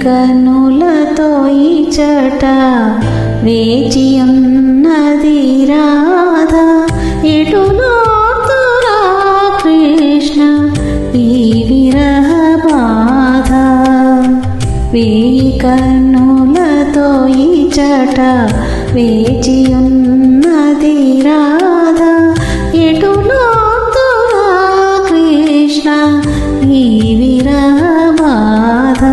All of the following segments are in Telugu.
కన్నులతో ఇచట వేచియున్నది రాధా ఎటులోతురా కృష్ణ ఈ విరహ బాధ కన్నులతో ఇచట వేచియున్నది రాధా ఎటులోతురా కృష్ణ ఈ విరహ బాధ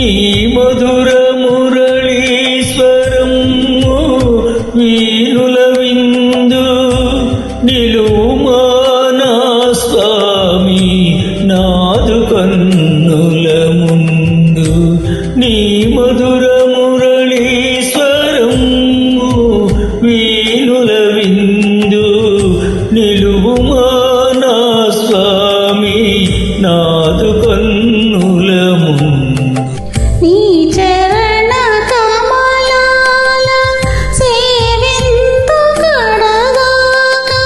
ఈ మధుర మురళీశ్వరం వీరుల విందు నిలుమానా స్వామి నాదు కన్నుల ముందు నీ మధుర మురళీశ్వరం వీరుల విందు నిలుమానా స్వామి నాదు కన్నుల ముందు నీ చరణ కమలాల సేవింతు కడదాకా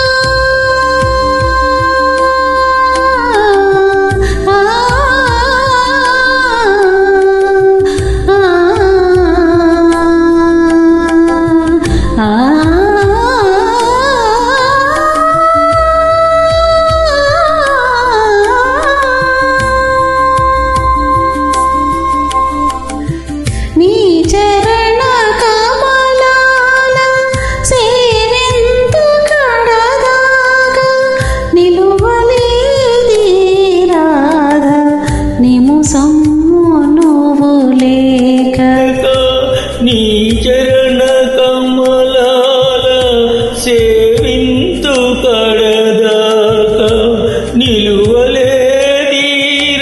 నీ చరణ కమలాల సేవింతు కడదాకా నిలువలేది రాధా నిముసమ్ము నువ్వు లేక నీ చరణ కమలాల సేవింతు కడదాకా నిలువలేది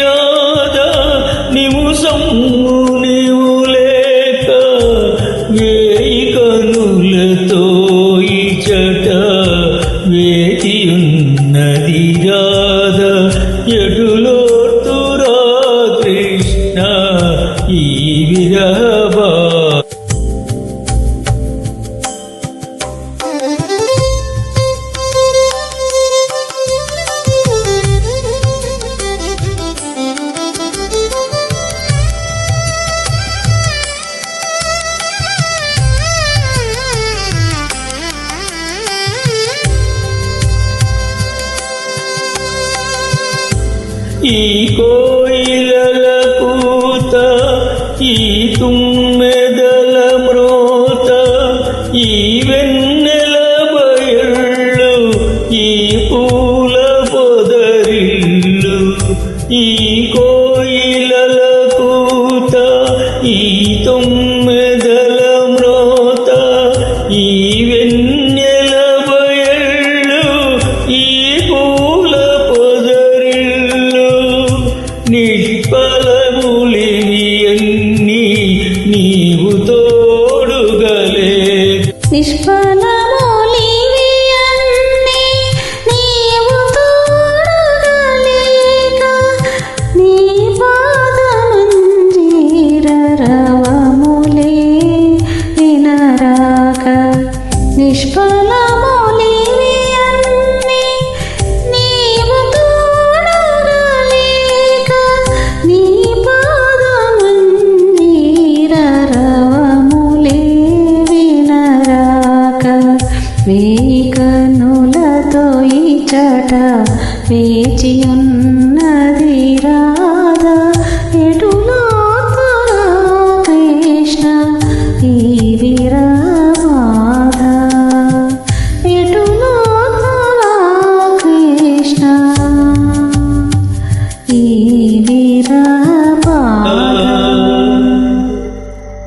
రాధా నిముసమ్ము నీవు లేక వేయి కనులతో ఇచట వేచియున్నది రాధా ఎటులోతురా కృష్ణ ఈ విరహ బాధ ఈ కోయిలల కూత ఈ తుమ్మెదల మ్రోత ఈ వెన్నెల బయళ్ళు ఈ పూల పొదరిల్లు ఈ కోయిలల కూత ఈ తుమ్మెదల మ్రోత ఈ వెన్నెల బయళ్ళు ఈ పూల నిష్ఫలములివి అన్నీ నీవు తోడుగలే నిష్ఫలములివి అన్నీ నీవు తోడుగలేక నీ పాదమంజీర రవములే వినరాక నిష్ఫలములివి అన్నీ నీవు తోడుగలేక నీ పాదమంజీర రవములే వినరాక వేయి కన్నులతో ఇచట వేచియున్నది రా